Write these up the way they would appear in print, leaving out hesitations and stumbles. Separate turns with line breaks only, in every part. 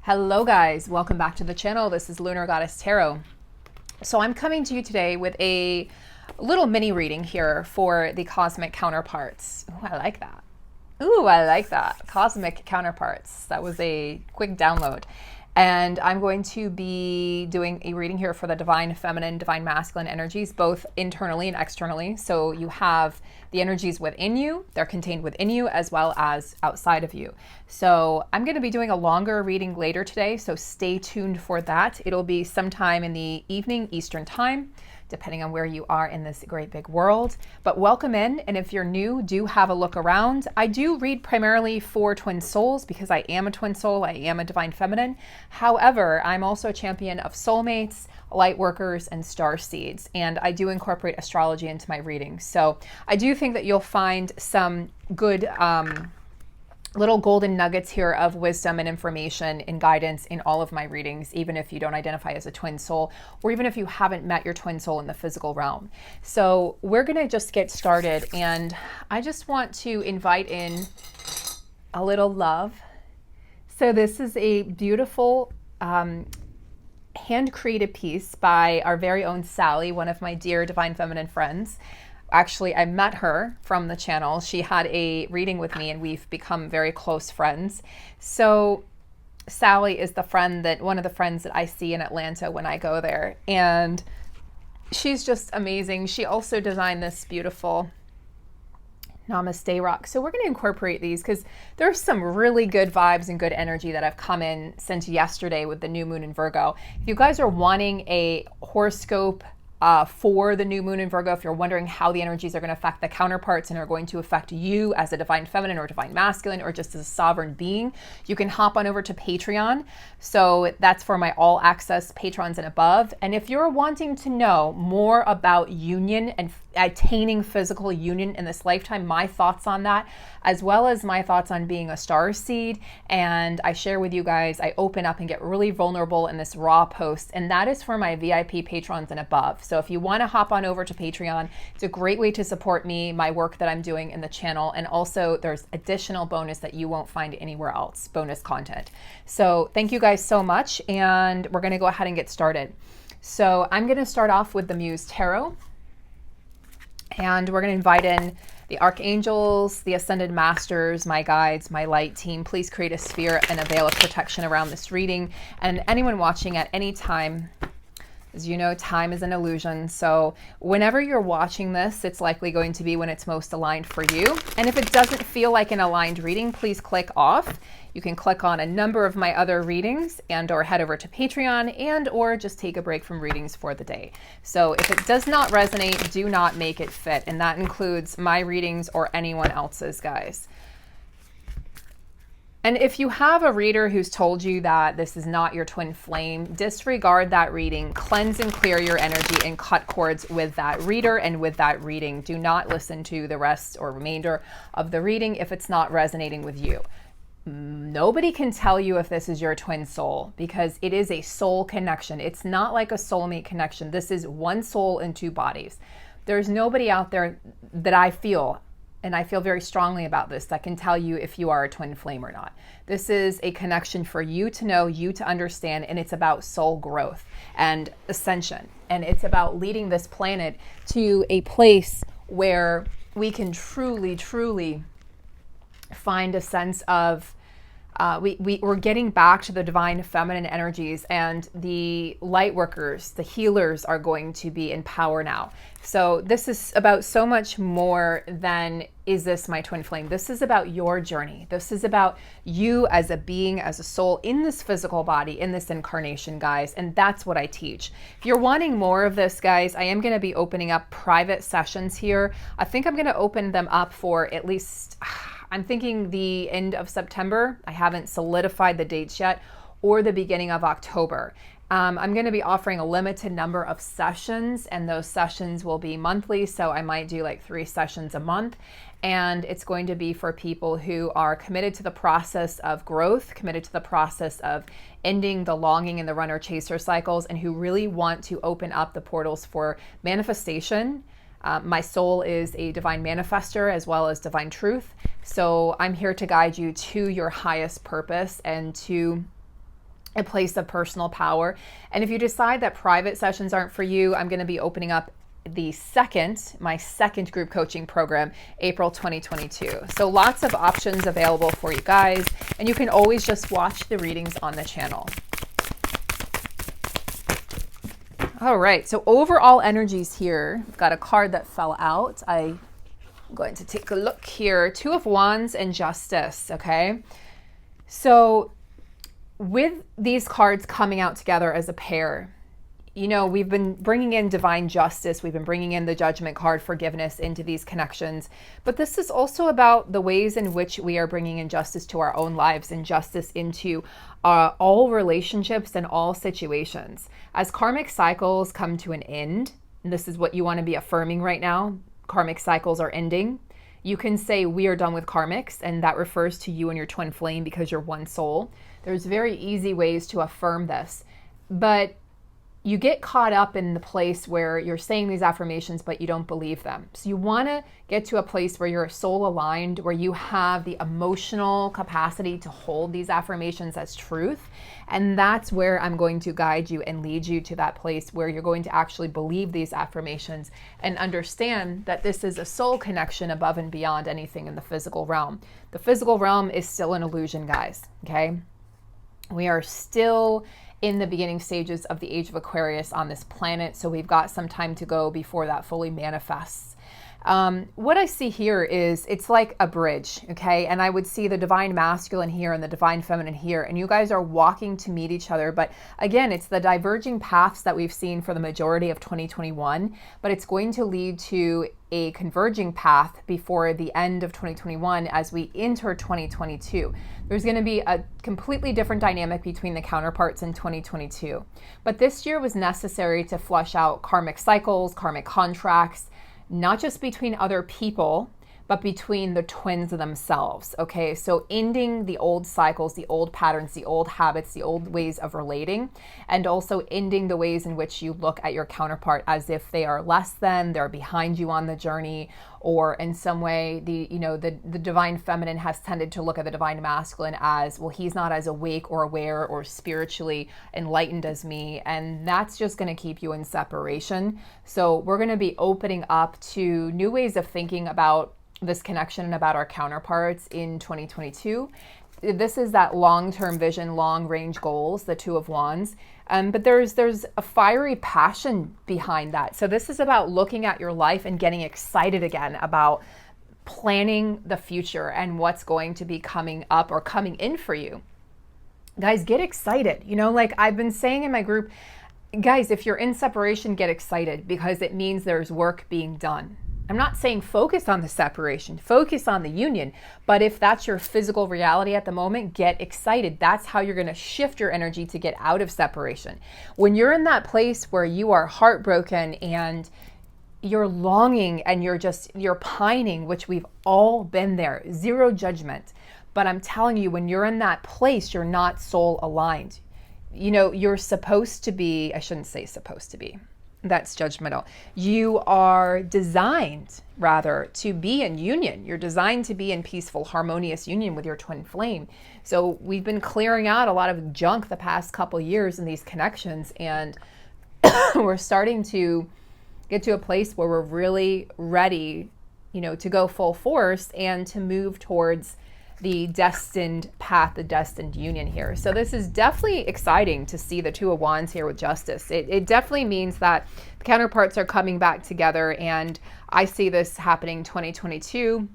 Hello guys, welcome back to the channel. This is Lunar Goddess Tarot. So I'm coming to you today with a little mini reading here for the cosmic counterparts. Ooh, I like that. Ooh, I like that. Cosmic counterparts. That was a quick download. And I'm going to be doing a reading here for the divine feminine, divine masculine energies, both internally and externally. So you have the energies within you, they're contained within you as well as outside of you. So I'm going to be doing a longer reading later today, so stay tuned for that. It'll be sometime in the evening Eastern time, depending on where you are in this great big world. But welcome in, and if you're new, do have a look around. I do read primarily for twin souls because I am a twin soul, I am a divine feminine. However, I'm also a champion of soulmates, light workers, and star seeds, and I do incorporate astrology into my readings. So I do think that you'll find some good little golden nuggets here of wisdom and information and guidance in all of my readings, even if you don't identify as a twin soul, or even if you haven't met your twin soul in the physical realm. So we're going to just get started, and I just want to invite in a little love. So this is a beautiful hand-created piece by our very own Sally, one of my dear divine feminine friends. Actually, I met her from the channel. She had a reading with me and we've become very close friends. So Sally is one of the friends that I see in Atlanta when I go there. And she's just amazing. She also designed this beautiful Namaste rock. So we're going to incorporate these because there's some really good vibes and good energy that have come in since yesterday with the new moon in Virgo. If you guys are wanting a horoscope for the new moon in Virgo, if you're wondering how the energies are going to affect the counterparts and are going to affect you as a divine feminine or divine masculine or just as a sovereign being, you can hop on over to Patreon. So that's for my all access patrons and above. And if you're wanting to know more about union and attaining physical union in this lifetime, my thoughts on that, as well as my thoughts on being a star seed, and I share with you guys, I open up and get really vulnerable in this raw post, and that is for my VIP patrons and above. So if you want to hop on over to Patreon, it's a great way to support me, my work that I'm doing in the channel, and also there's additional bonus that you won't find anywhere else, bonus content. So thank you guys so much, and we're going to go ahead and get started. So I'm going to start off with the Muse Tarot. And we're going to invite in the archangels, the ascended masters, my guides, my light team. Please create a sphere and a veil of protection around this reading. And anyone watching at any time, as you know, time is an illusion. So whenever you're watching this, it's likely going to be when it's most aligned for you. And if it doesn't feel like an aligned reading, please click off. You can click on a number of my other readings and or head over to Patreon and or just take a break from readings for the day. So if it does not resonate, do not make it fit. And that includes my readings or anyone else's, guys. And if you have a reader who's told you that this is not your twin flame, disregard that reading, cleanse and clear your energy, and cut cords with that reader and with that reading. Do not listen to the rest or remainder of the reading if it's not resonating with you. Nobody can tell you if this is your twin soul because it is a soul connection. It's not like a soulmate connection. This is one soul in two bodies. There's nobody out there that I feel, and I feel very strongly about this, that can tell you if you are a twin flame or not. This is a connection for you to know, you to understand, and it's about soul growth and ascension. And it's about leading this planet to a place where we can truly, truly find a sense of we're getting back to the divine feminine energies, and the light workers, the healers, are going to be in power now. So this is about so much more than, is this my twin flame? This is about your journey. This is about you as a being, as a soul in this physical body, in this incarnation, guys. And that's what I teach. If you're wanting more of this, guys, I am going to be opening up private sessions here. I think I'm going to open them up for at least, I'm thinking the end of September. I haven't solidified the dates yet, or the beginning of October. I'm going to be offering a limited number of sessions, and those sessions will be monthly. So I might do like 3 sessions a month. And it's going to be for people who are committed to the process of growth, committed to the process of ending the longing and the runner chaser cycles, and who really want to open up the portals for manifestation. My soul is a divine manifester as well as divine truth. So I'm here to guide you to your highest purpose and to a place of personal power. And if you decide that private sessions aren't for you, I'm going to be opening up my second group coaching program, April 2022. So lots of options available for you guys, and you can always just watch the readings on the channel. All right, so overall energies here. I've got a card that fell out. I'm going to take a look here. Two of Wands and Justice, okay? So with these cards coming out together as a pair, you know, we've been bringing in divine justice. We've been bringing in the Judgment card, forgiveness into these connections. But this is also about the ways in which we are bringing in justice to our own lives and justice into all relationships and all situations. As karmic cycles come to an end, and this is what you want to be affirming right now, karmic cycles are ending. You can say we are done with karmics, and that refers to you and your twin flame because you're one soul. There's very easy ways to affirm this, but you get caught up in the place where you're saying these affirmations, but you don't believe them. So you want to get to a place where you're soul aligned, where you have the emotional capacity to hold these affirmations as truth. And that's where I'm going to guide you and lead you to that place where you're going to actually believe these affirmations and understand that this is a soul connection above and beyond anything in the physical realm. The physical realm is still an illusion, guys, okay? We are still in the beginning stages of the age of Aquarius on this planet, so we've got some time to go before that fully manifests. What I see here is it's like a bridge, okay? And I would see the divine masculine here and the divine feminine here, and you guys are walking to meet each other. But again, it's the diverging paths that we've seen for the majority of 2021, but it's going to lead to a converging path before the end of 2021 as we enter 2022. There's going to be a completely different dynamic between the counterparts in 2022. But this year was necessary to flush out karmic cycles, karmic contracts, not just between other people, but between the twins themselves, okay? So ending the old cycles, the old patterns, the old habits, the old ways of relating, and also ending the ways in which you look at your counterpart as if they are less than, they're behind you on the journey, or in some way, the divine feminine has tended to look at the divine masculine as, well, he's not as awake or aware or spiritually enlightened as me, and that's just gonna keep you in separation. So we're gonna be opening up to new ways of thinking about this connection and about our counterparts in 2022. This is that long-term vision, long-range goals, the Two of Wands. But there's a fiery passion behind that. So this is about looking at your life and getting excited again about planning the future and what's going to be coming up or coming in for you. Guys, get excited. You know, like I've been saying in my group, guys, if you're in separation, get excited because it means there's work being done. I'm not saying focus on the separation, focus on the union, but if that's your physical reality at the moment, get excited. That's how you're going to shift your energy to get out of separation. When you're in that place where you are heartbroken and you're longing and you're pining, which we've all been there, zero judgment. But I'm telling you, when you're in that place, you're not soul aligned. You know, you're supposed to be, I shouldn't say supposed to be. That's judgmental. You are designed, rather, to be in union. You're designed to be in peaceful, harmonious union with your twin flame. So we've been clearing out a lot of junk the past couple years in these connections, and we're starting to get to a place where we're really ready, you know, to go full force and to move towards the destined path, the destined union here. So this is definitely exciting to see the Two of Wands here with Justice. It definitely means that the counterparts are coming back together, and I see this happening 2022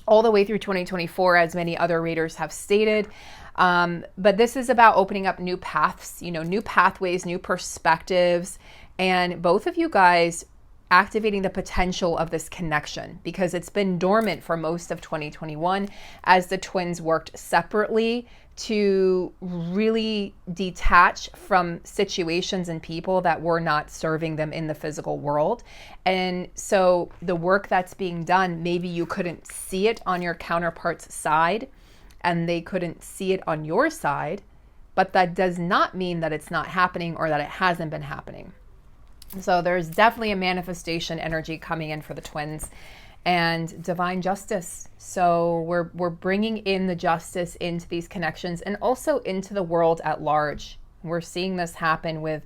all the way through 2024, as many other readers have stated. But this is about opening up new paths, you know, new pathways, new perspectives, and both of you guys activating the potential of this connection because it's been dormant for most of 2021 as the twins worked separately to really detach from situations and people that were not serving them in the physical world. And so the work that's being done, maybe you couldn't see it on your counterpart's side and they couldn't see it on your side, but that does not mean that it's not happening or that it hasn't been happening. So there's definitely a manifestation energy coming in for the twins. and divine justice. So we're bringing in the justice into these connections and also into the world at large. We're seeing this happen with,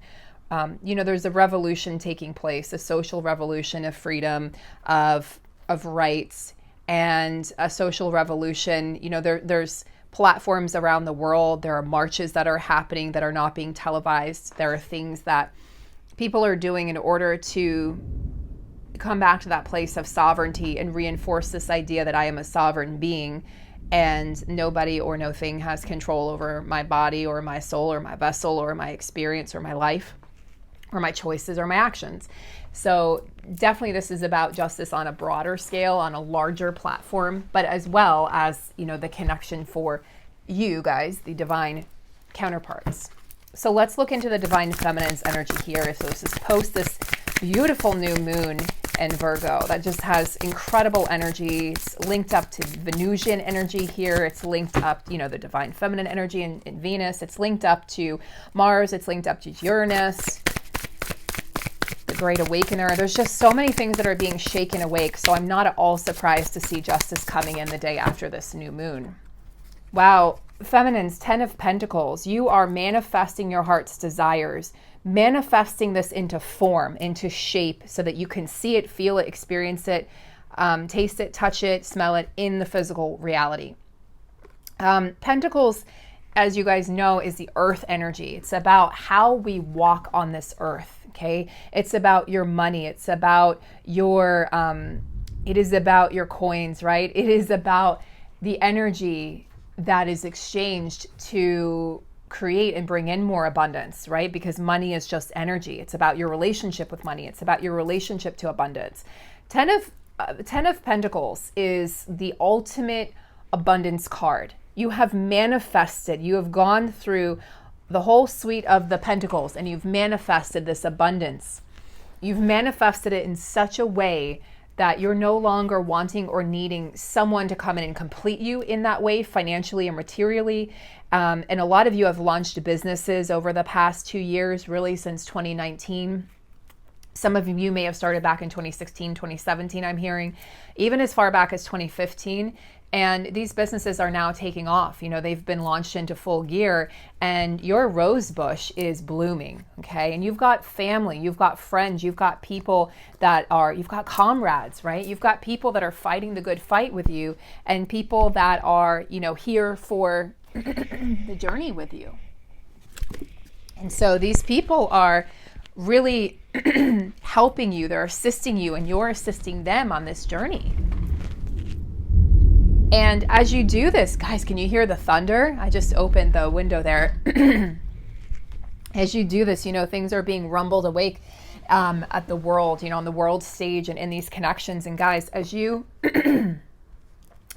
there's a revolution taking place, a social revolution of freedom, of rights, and a social revolution. There's platforms around the world. There are marches that are happening that are not being televised. There are things that people are doing in order to come back to that place of sovereignty and reinforce this idea that I am a sovereign being and nobody or no thing has control over my body or my soul or my vessel or my experience or my life or my choices or my actions. So definitely this is about justice on a broader scale, on a larger platform, but as well as, the connection for you guys, the divine counterparts. So let's look into the divine feminine's energy here. So this is post this beautiful new moon in Virgo that just has incredible energy. It's linked up to Venusian energy here. It's linked up, the divine feminine energy in Venus. It's linked up to Mars. It's linked up to Uranus, the Great Awakener. There's just so many things that are being shaken awake. So I'm not at all surprised to see justice coming in the day after this new moon. Wow. Feminines, 10 of Pentacles, you are manifesting your heart's desires, manifesting this into form, into shape, so that you can see it, feel it, experience it, taste it, touch it, smell it in the physical reality. Pentacles, as you guys know, is the earth energy. It's about how we walk on this earth, okay? It's about your money. It's about your, it is about your coins, right? It is about the energy that is exchanged to create and bring in more abundance, right? Because money is just energy. It's about your relationship with money. It's about your relationship to abundance. 10 of Pentacles is the ultimate abundance card. You have manifested, you have gone through the whole suite of the Pentacles and you've manifested this abundance. You've manifested it in such a way that you're no longer wanting or needing someone to come in and complete you in that way, financially and materially. And a lot of you have launched businesses over the past 2 years, really since 2019. Some of you may have started back in 2016, 2017, I'm hearing, even as far back as 2015. And these businesses are now taking off. They've been launched into full gear and your rose bush is blooming, okay? And you've got family, you've got friends, you've got people you've got comrades, right? You've got people that are fighting the good fight with you and people that are, here for the journey with you. And so these people are really helping you, they're assisting you, and you're assisting them on this journey. And as you do this, guys, can you hear the thunder? I just opened the window there. As you do this, things are being rumbled awake at the world, on the world stage and in these connections. And guys, as you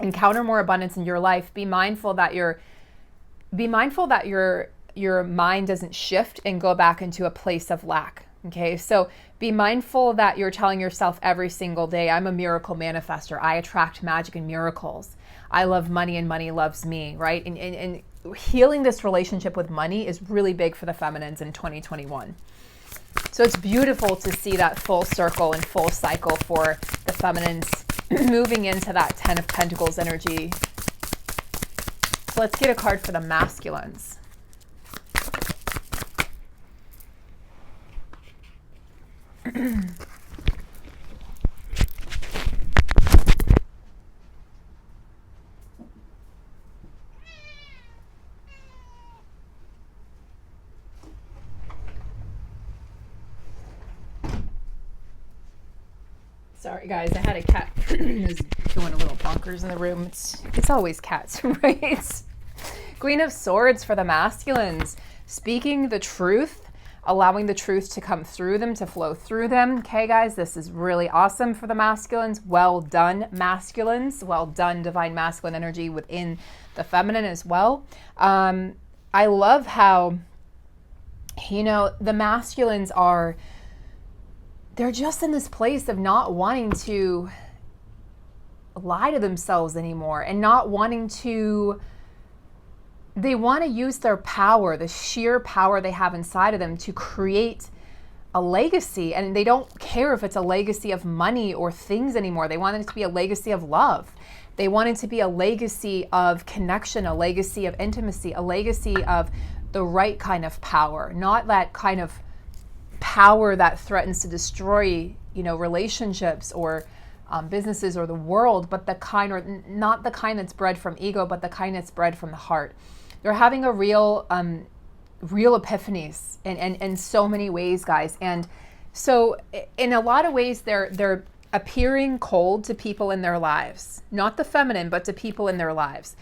encounter more abundance in your life, be mindful that your mind doesn't shift and go back into a place of lack. Okay, so be mindful that you're telling yourself every single day, I'm a miracle manifester. I attract magic and miracles. I love money and money loves me, right? And healing this relationship with money is really big for the feminines in 2021. So it's beautiful to see that full circle and full cycle for the feminines moving into that 10 of Pentacles energy. So let's get a card for the masculines. Sorry guys, I had a cat who's doing a little bonkers in the room. It's always cats, right? Queen of Swords for the masculines. Speaking the truth, allowing the truth to come through them, to flow through them. Okay, guys, this is really awesome for the masculines. Well done, masculines. Well done, divine masculine energy within the feminine as well. I love how, the masculines they're just in this place of not wanting to lie to themselves anymore and not wanting to, they want to use their power, the sheer power they have inside of them to create a legacy, and they don't care if it's a legacy of money or things anymore. They want it to be a legacy of love. They want it to be a legacy of connection, a legacy of intimacy, a legacy of the right kind of power, not that kind of power that threatens to destroy, relationships or businesses or the world, but the kind, or not the kind that's bred from ego, but the kind that's bred from the heart. They're having a real epiphanies in so many ways, guys. And so in a lot of ways, they're appearing cold to people in their lives, not the feminine, but to people in their lives,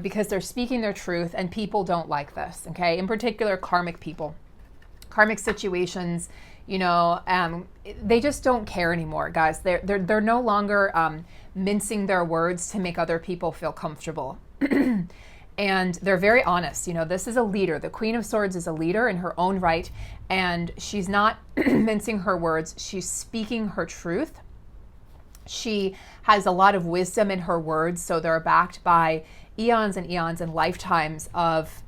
because they're speaking their truth, and people don't like this. Okay, in particular, karmic people, karmic situations. They just don't care anymore, guys. They're no longer mincing their words to make other people feel comfortable. And they're very honest. This is a leader. The Queen of Swords is a leader in her own right, and she's not mincing her words. She's speaking her truth. She has a lot of wisdom in her words, so they're backed by eons and lifetimes of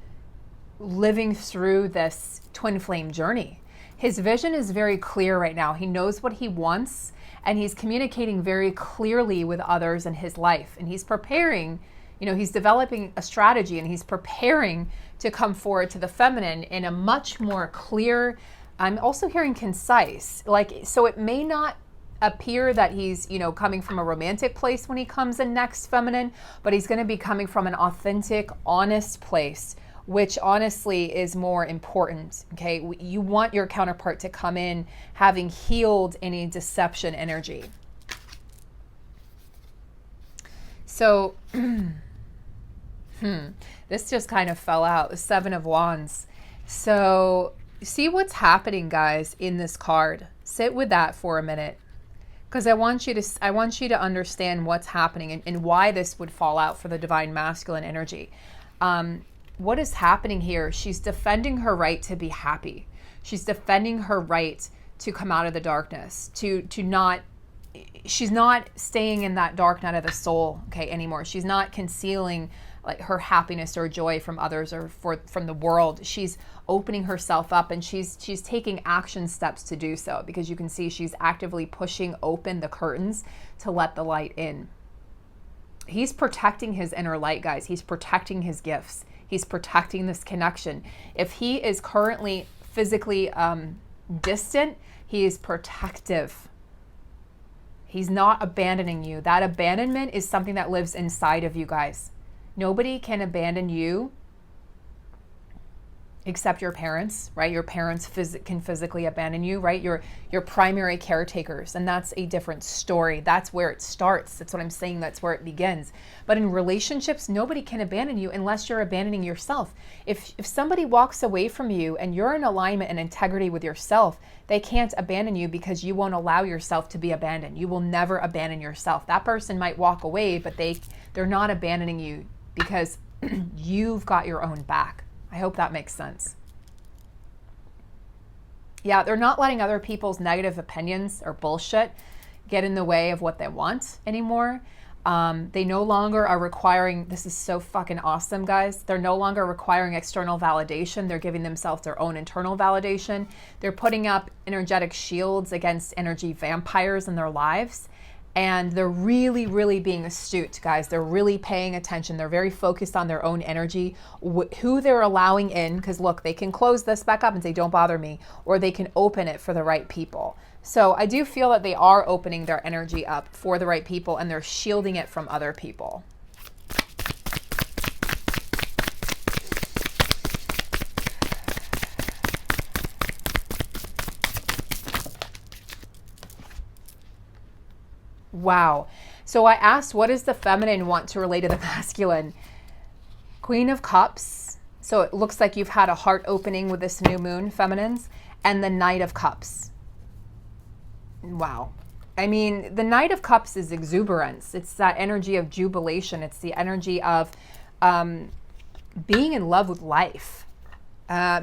living through this twin flame journey. His vision is very clear right now. He knows what he wants, and he's communicating very clearly with others in his life, and he's preparing. He's developing a strategy, and he's preparing to come forward to the feminine in a much more clear, I'm also hearing concise, so it may not appear that he's, coming from a romantic place when he comes in next, feminine, but he's going to be coming from an authentic, honest place, which honestly is more important. Okay. You want your counterpart to come in having healed any deception energy. So, this just kind of fell out, the Seven of Wands. So see what's happening, guys, in this card. Sit with that for a minute, because I want you to understand what's happening and why this would fall out for the divine masculine energy. What is happening here? She's defending her right to be happy. She's defending her right to come out of the darkness, to not. She's not staying in that dark night of the soul, okay, anymore. She's not concealing her happiness or joy from others or from the world. She's opening herself up, and she's taking action steps to do so, because you can see she's actively pushing open the curtains to let the light in. He's protecting his inner light, guys. He's protecting his gifts. He's protecting this connection. If he is currently physically distant, he is protective. He's not abandoning you. That abandonment is something that lives inside of you, guys. Nobody can abandon you except your parents, right? Your parents can physically abandon you, right? Your primary caretakers, and that's a different story. That's where it starts. That's what I'm saying. That's where it begins. But in relationships, nobody can abandon you unless you're abandoning yourself. If somebody walks away from you and you're in alignment and integrity with yourself, they can't abandon you, because you won't allow yourself to be abandoned. You will never abandon yourself. That person might walk away, but they're not abandoning you, because you've got your own back. I hope that makes sense. Yeah, they're not letting other people's negative opinions or bullshit get in the way of what they want anymore. They no longer are requiring, this is so fucking awesome, guys. They're no longer requiring external validation. They're giving themselves their own internal validation. They're putting up energetic shields against energy vampires in their lives. And they're really, really being astute, guys. They're really paying attention. They're very focused on their own energy, who they're allowing in, because look, they can close this back up and say, don't bother me, or they can open it for the right people. So I do feel that they are opening their energy up for the right people, and they're shielding it from other people. Wow. So I asked, what does the feminine want to relate to the masculine? Queen of Cups. So it looks like you've had a heart opening with this new moon, feminines, and the Knight of Cups. Wow. I mean, the Knight of Cups is exuberance. It's that energy of jubilation. It's the energy of being in love with life.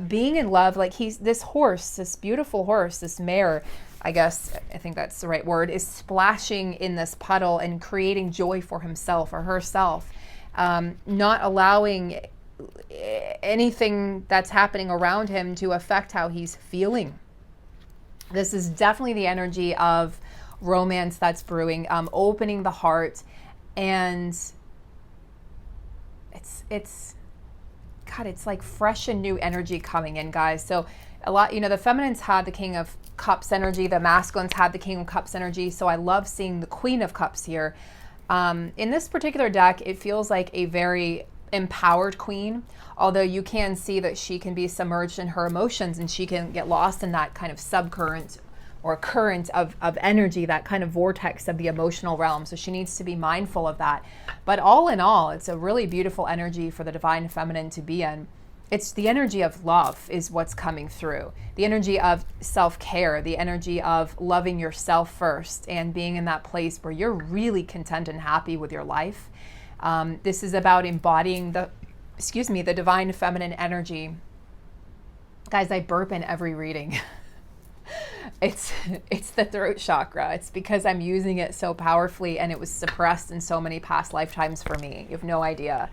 Being in love, like this horse, this beautiful horse, this mare, I think that's the right word, is splashing in this puddle and creating joy for himself or herself, not allowing anything that's happening around him to affect how he's feeling. This is definitely the energy of romance that's brewing, opening the heart, and it's God, it's like fresh and new energy coming in, guys. So a lot, you know, the feminines had the King of Cups energy, the masculines had the King of Cups energy. So I love seeing the Queen of Cups here. In this particular deck, it feels like a very empowered queen, although you can see that she can be submerged in her emotions and she can get lost in that kind of subcurrent or current of energy, that kind of vortex of the emotional realm. So she needs to be mindful of that. But all in all, it's a really beautiful energy for the divine feminine to be in. It's the energy of love is what's coming through. The energy of self-care, the energy of loving yourself first and being in that place where you're really content and happy with your life. This is about embodying the divine feminine energy. Guys, I burp in every reading. It's the throat chakra. It's because I'm using it so powerfully and it was suppressed in so many past lifetimes for me. You have no idea.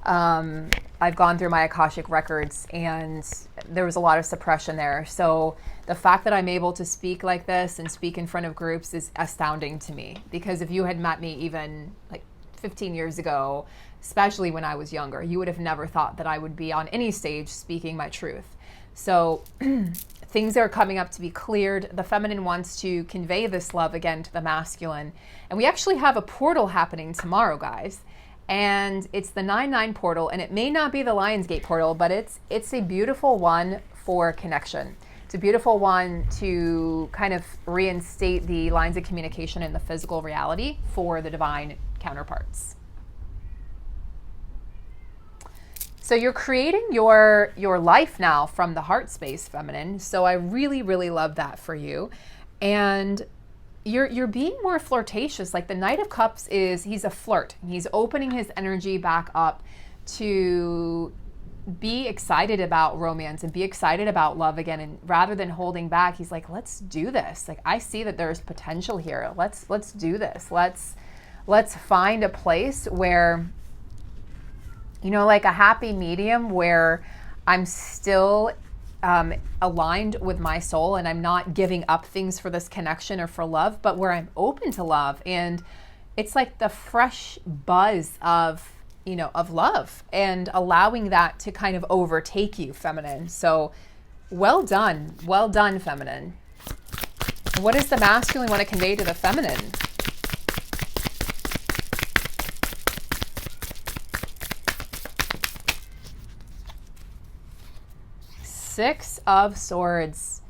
I've gone through my Akashic records and there was a lot of suppression there. So the fact that I'm able to speak like this and speak in front of groups is astounding to me, because if you had met me even like 15 years ago, especially when I was younger, you would have never thought that I would be on any stage speaking my truth. So things are coming up to be cleared. The feminine wants to convey this love again to the masculine. And we actually have a portal happening tomorrow, guys. And it's the 9-9 portal, and it may not be the Lionsgate portal, but it's a beautiful one for connection. It's a beautiful one to kind of reinstate the lines of communication in the physical reality for the divine counterparts. So you're creating your life now from the heart space, feminine. So I really, really love that for you. And you're being more flirtatious. Like the Knight of Cups he's a flirt. He's opening his energy back up to be excited about romance and be excited about love again. And rather than holding back, he's like, let's do this. Like, I see that there's potential here. Let's do this. Let's find a place where, you know, like a happy medium where I'm still aligned with my soul and I'm not giving up things for this connection or for love, but where I'm open to love. And it's like the fresh buzz of, you know, of love, and allowing that to kind of overtake you, feminine. So well done, feminine. What does the masculine want to convey to the feminine? Six of Swords.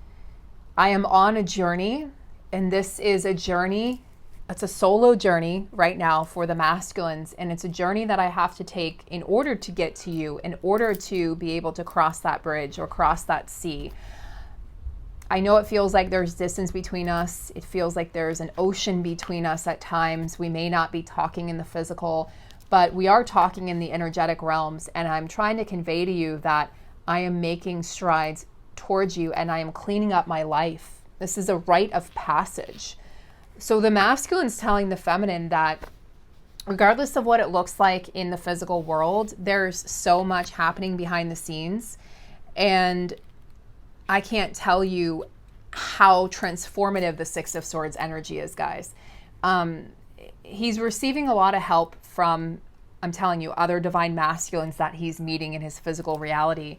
I am on a journey, and this is a journey. It's a solo journey right now for the masculines, and it's a journey that I have to take in order to get to you, in order to be able to cross that bridge or cross that sea. I know it feels like there's distance between us. It feels like there's an ocean between us at times. We may not be talking in the physical, but we are talking in the energetic realms, and I'm trying to convey to you that I am making strides towards you and I am cleaning up my life. This is a rite of passage. So the masculine's telling the feminine that regardless of what it looks like in the physical world, there's so much happening behind the scenes. And I can't tell you how transformative the Six of Swords energy is, guys. He's receiving a lot of help from, I'm telling you, other divine masculines that he's meeting in his physical reality.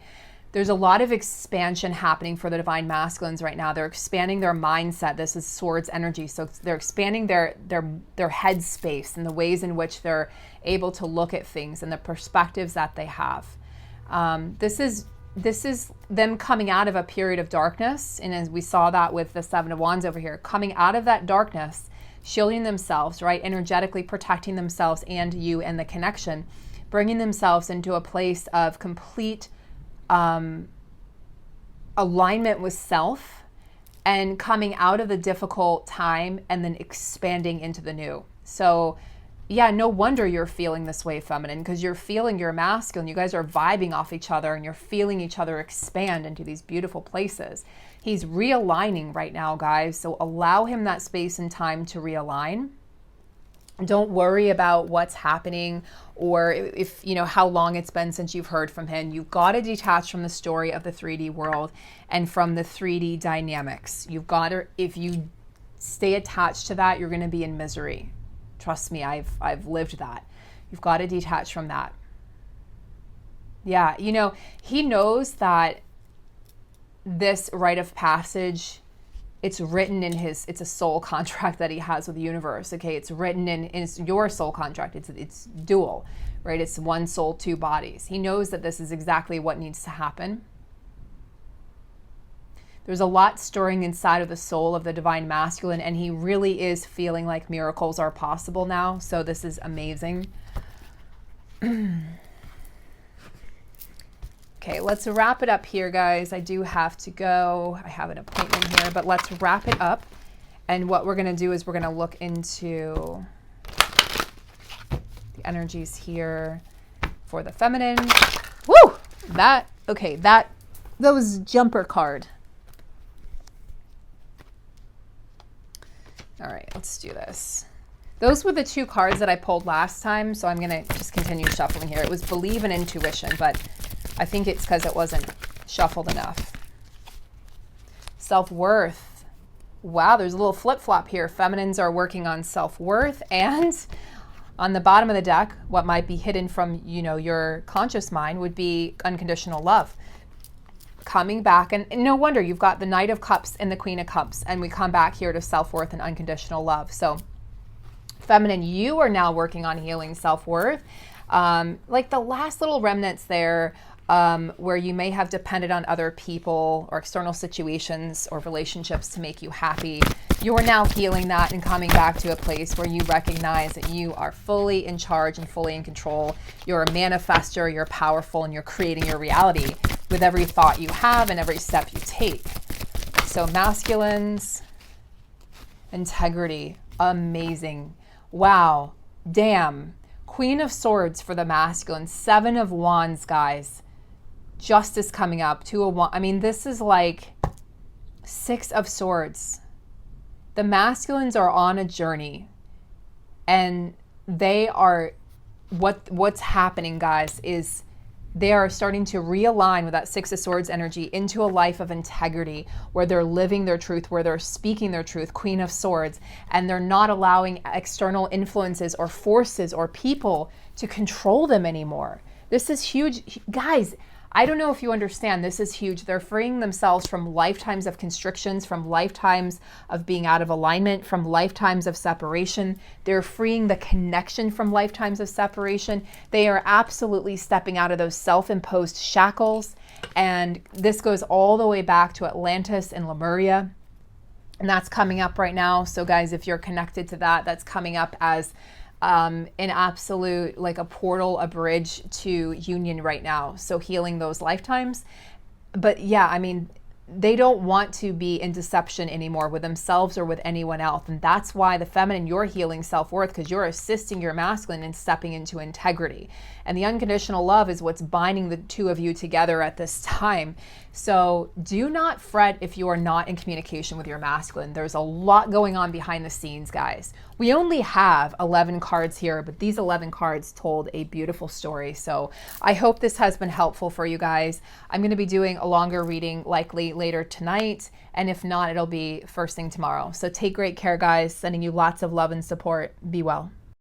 There's a lot of expansion happening for the divine masculines right now. They're expanding their mindset. This is Swords energy. So they're expanding their head space and the ways in which they're able to look at things and the perspectives that they have. This is them coming out of a period of darkness. And as we saw that with the Seven of Wands over here, coming out of that darkness, shielding themselves, right? Energetically protecting themselves and you and the connection, bringing themselves into a place of complete alignment with self, and coming out of the difficult time and then expanding into the new. So yeah, no wonder you're feeling this way, feminine, because you're feeling your masculine. You guys are vibing off each other and you're feeling each other expand into these beautiful places. He's realigning right now, guys. So allow him that space and time to realign. Don't worry about what's happening or if, you know, how long it's been since you've heard from him. You've got to detach from the story of the 3D world and from the 3D dynamics. You've got to, if you stay attached to that, you're going to be in misery. Trust me, I've lived that. You've got to detach from that. Yeah, you know, he knows that this rite of passage, it's written in his, it's a soul contract that he has with the universe. Okay, it's written in it's your soul contract. It's dual, right? It's one soul, two bodies. He knows that this is exactly what needs to happen. There's a lot stirring inside of the soul of the divine masculine, and he really is feeling like miracles are possible now. So this is amazing. Okay, let's wrap it up here, guys. I do have to go. I have an appointment here, but let's wrap it up. And what we're going to do is we're going to look into the energies here for the feminine. Woo! That, okay, that was jumper card. All right, let's do this. Those were the two cards that I pulled last time, so I'm going to just continue shuffling here. It was Believe and Intuition, but I think it's because it wasn't shuffled enough. Self-worth. Wow, there's a little flip-flop here. Feminines are working on self-worth, and on the bottom of the deck, what might be hidden from, you know, your conscious mind would be unconditional love. Coming back, and no wonder you've got the Knight of Cups and the Queen of Cups, and we come back here to self-worth and unconditional love. So feminine, you are now working on healing self-worth. Like the last little remnants there, where you may have depended on other people or external situations or relationships to make you happy. You're now healing that and coming back to a place where you recognize that you are fully in charge and fully in control. You're a manifester, you're powerful, and you're creating your reality with every thought you have and every step you take. So masculines, integrity, amazing. Wow, damn. Queen of Swords for the masculine, 7 of Wands, guys. Justice coming up, 2 of Wands. I mean, this is like 6 of Swords. The masculines are on a journey, and they are, what's happening, guys, is they are starting to realign with that 6 of Swords energy into a life of integrity where they're living their truth, where they're speaking their truth, Queen of Swords, and they're not allowing external influences or forces or people to control them anymore. This is huge. Guys, I don't know if you understand, this is huge. They're freeing themselves from lifetimes of constrictions, from lifetimes of being out of alignment, from lifetimes of separation. They're freeing the connection from lifetimes of separation. They are absolutely stepping out of those self-imposed shackles. And this goes all the way back to Atlantis and Lemuria. And that's coming up right now. So guys, if you're connected to that, that's coming up as an absolute, like a portal, a bridge to union right now. So healing those lifetimes. But yeah, I mean, they don't want to be in deception anymore with themselves or with anyone else. And that's why the feminine, you're healing self-worth, because you're assisting your masculine in stepping into integrity. And the unconditional love is what's binding the two of you together at this time. So do not fret if you are not in communication with your masculine. There's a lot going on behind the scenes, guys. We only have 11 cards here, but these 11 cards told a beautiful story. So I hope this has been helpful for you guys. I'm going to be doing a longer reading likely later tonight. And if not, it'll be first thing tomorrow. So take great care, guys. Sending you lots of love and support. Be well.